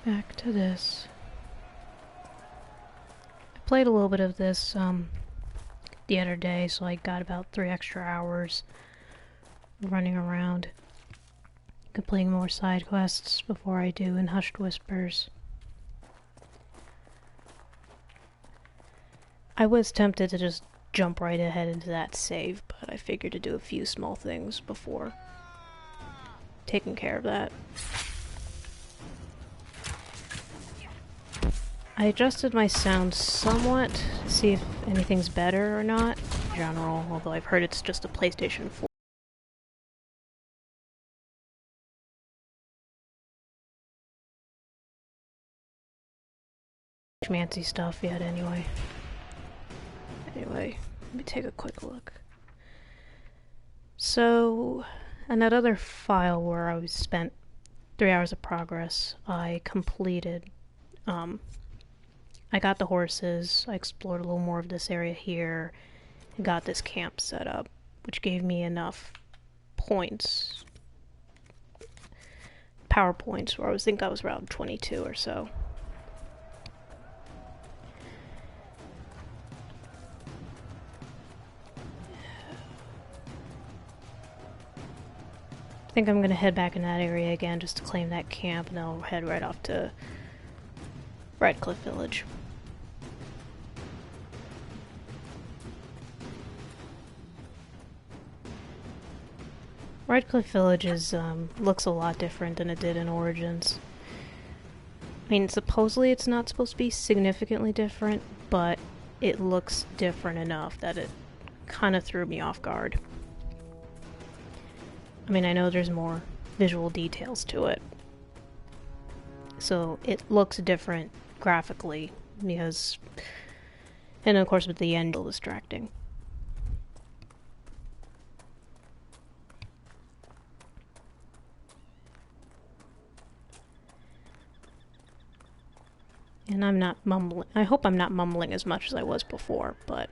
Back to this. I played a little bit of this the other day, so I got about 3 extra hours running around, completing more side quests before I do in Hushed Whispers. I was tempted to just jump right ahead into that save, but I figured to do a few small things before taking care of that. I adjusted my sound somewhat to see if anything's better or not in general, although I've heard it's just a PlayStation 4. Schmancy stuff yet anyway. Anyway, let me take a quick look. So, in that other file where I spent 3 hours of progress, I completed, I got the horses, I explored a little more of this area here, and got this camp set up, which gave me enough points, power points, where I think I was around 22 or so. I think I'm gonna head back in that area again just to claim that camp, and then I'll head right off to Redcliffe Village. Redcliffe Village is, looks a lot different than it did in Origins. I mean, supposedly it's not supposed to be significantly different, but it looks different enough that it kind of threw me off guard. I mean, I know there's more visual details to it, so it looks different graphically, because, and of course with the end, it's distracting. And I'm not mumbling. I hope I'm not mumbling as much as I was before, but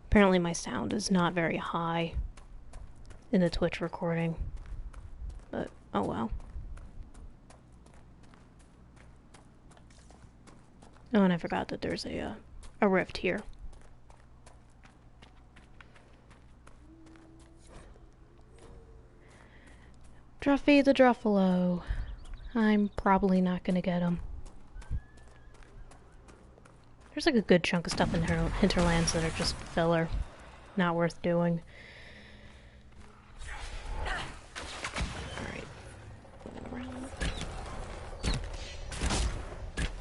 apparently my sound is not very high in the Twitch recording, but oh well. Oh, and I forgot that there's a rift here. Druffy the Druffalo. I'm probably not gonna get him. There's like a good chunk of stuff in Hinterlands that are just filler, not worth doing.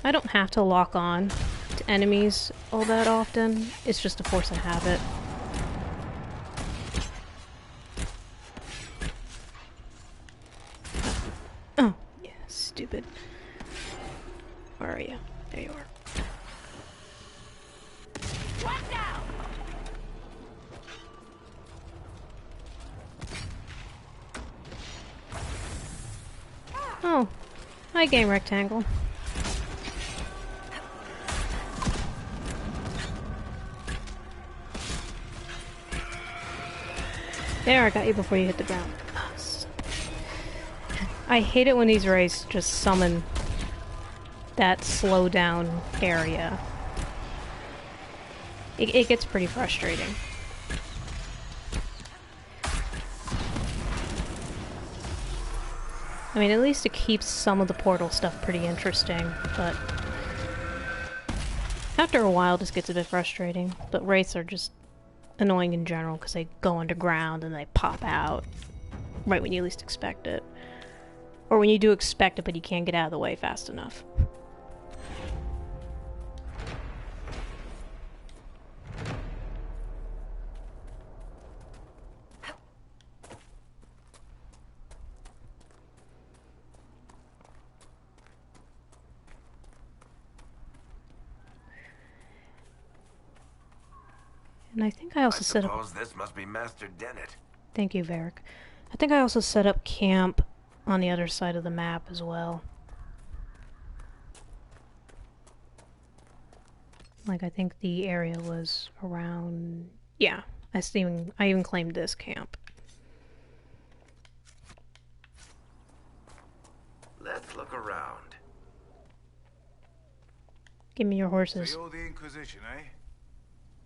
I don't have to lock on to enemies all that often, it's just a force of habit. Oh, yeah, stupid. Where are you? There you are. Oh, hi Game Rectangle. There, I got you before you hit the ground. I hate it when these rays just summon that slow down area. It gets pretty frustrating. I mean, at least it keeps some of the portal stuff pretty interesting, but after a while it just gets a bit frustrating. But wraiths are just annoying in general because they go underground and they pop out right when you least expect it. Or when you do expect it but you can't get out of the way fast enough. And I think I also set up... this must be Master Dennett. Thank you, Varric. I think I also set up camp on the other side of the map as well. Like, I think the area was around... Yeah, I even claimed this camp. Let's around. Give me your horses. So you're the Inquisition, eh?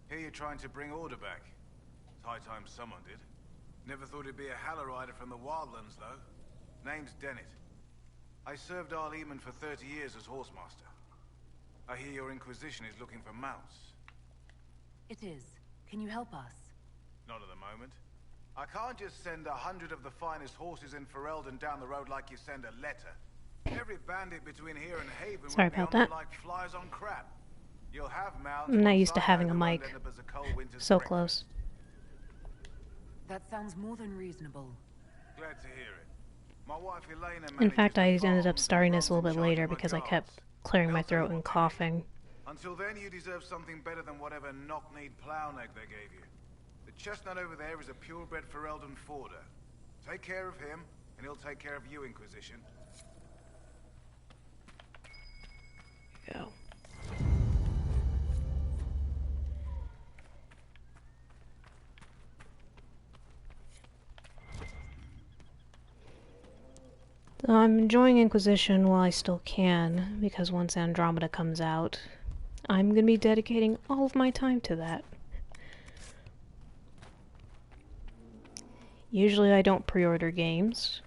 Here you're trying to bring order back. It's high time someone did. Never thought it'd be a Halloриder from the Wildlands, though. Name's Dennett. I served Arl Eamon for 30 years as horsemaster. I hear your Inquisition is looking for mounts. It is. Can you help us? Not at the moment. I can't just send 100 of the finest horses in Ferelden down the road like you send a letter. Every bandit between here and Haven Sorry will be about on that. them like flies on crap. You'll have mounts. I'm not once used to I having a them won't mic end up as a cold winter's so breakfast. close. That sounds more than reasonable. Glad to hear it. My wife Elena In fact, I manages the ended up farms starting and this a little runs bit in charge later of my because I guards. kept clearing my They'll tell you throat and what to do. coughing. Until then, you deserve something better than whatever knock-kneed plow-neck they gave you. The chestnut over there is a purebred Ferelden forder. Take care of him, and he'll take care of you, Inquisition. Go. So I'm enjoying Inquisition while I still can, because once Andromeda comes out, I'm going to be dedicating all of my time to that. Usually I don't pre-order games,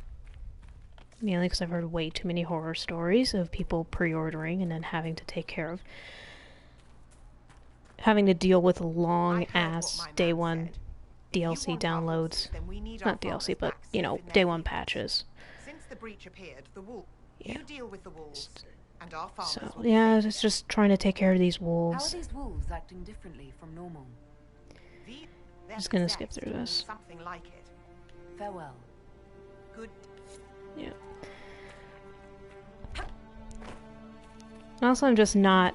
mainly because I've heard way too many horror stories of people pre-ordering and then having to take care of having to deal with long-ass day one DLC downloads. Not DLC, but, you know, day one patches. Since the breach appeared, the wolf. Yeah. You deal with the wolves, and our farmers So, will be yeah, safe it's just trying to take care of these How are wolves. these wolves acting differently from normal? They're Just gonna possessed skip through or this. Something like it. Farewell. Good. Yeah. Also, I'm just not...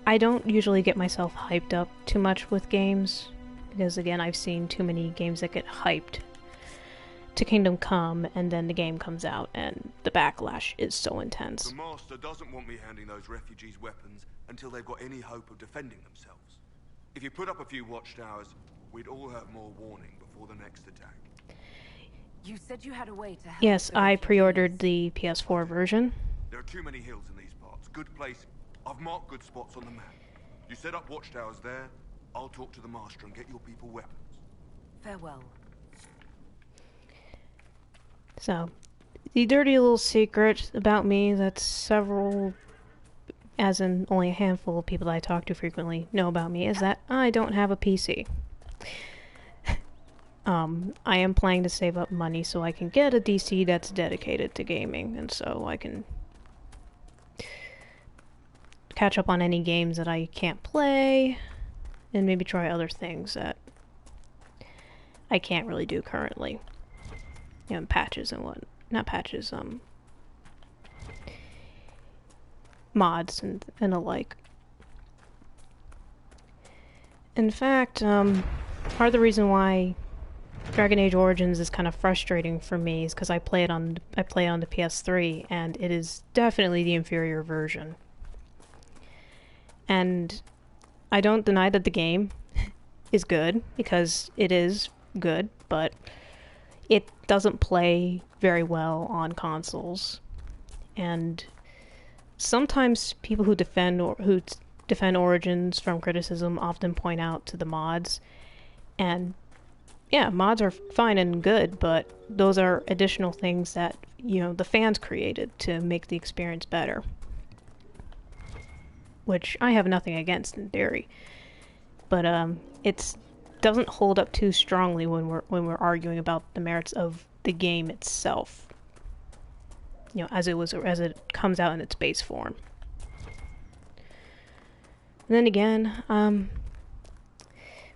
I don't usually get myself hyped up too much with games, because again, I've seen too many games that get hyped to Kingdom Come, and then the game comes out, and the backlash is so intense. The Master doesn't want me handing those refugees weapons until they've got any hope of defending themselves. If you put up a few watchtowers, we'd all have more warning before the next attack. You said you had a way to help Yes, the I refugees. pre-ordered the PS4 version. There are too many hills in these parts. Good place. I've marked good spots on the map. You set up watchtowers there, I'll talk to the Master and get your people weapons. Farewell. So, the dirty little secret about me that several, as in only a handful of people that I talk to frequently know about me, is that I don't have a PC. I am planning to save up money so I can get a DC that's dedicated to gaming, and so I can catch up on any games that I can't play, and maybe try other things that I can't really do currently. You know, patches and what, not patches, mods and the like. In fact, part of the reason why Dragon Age Origins is kind of frustrating for me is because I play it on the PS3, and it is definitely the inferior version. And I don't deny that the game is good, because it is good, but it doesn't play very well on consoles. And sometimes people who defend Origins from criticism often point out to the mods, and yeah, mods are fine and good, but those are additional things that, you know, the fans created to make the experience better. Which I have nothing against in theory. But it doesn't hold up too strongly when we're arguing about the merits of the game itself. You know, as it comes out in its base form. And then again,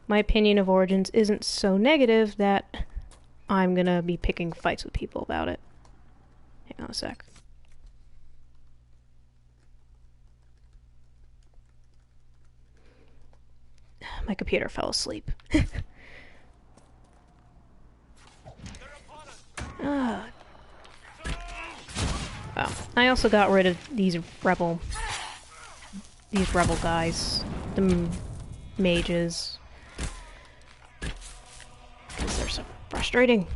my opinion of Origins isn't so negative that I'm gonna be picking fights with people about it. Hang on a sec. My computer fell asleep. Wow. I also got rid of these rebel guys, the mages, because they're so frustrating.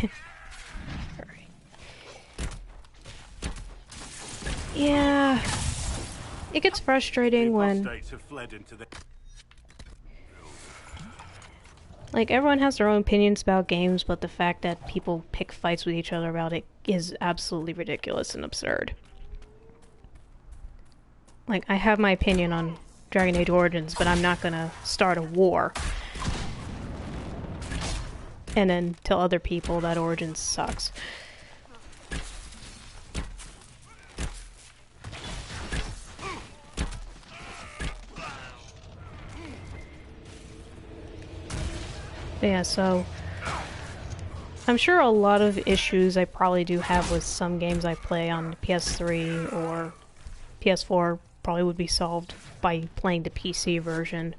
Alright. Yeah. It gets frustrating when... have fled into the... Like, everyone has their own opinions about games, but the fact that people pick fights with each other about it is absolutely ridiculous and absurd. Like, I have my opinion on Dragon Age Origins, but I'm not gonna start a war and then tell other people that Origins sucks. Yeah, so I'm sure a lot of issues I probably do have with some games I play on PS3 or PS4 probably would be solved by playing the PC version.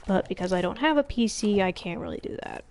But because I don't have a PC, I can't really do that.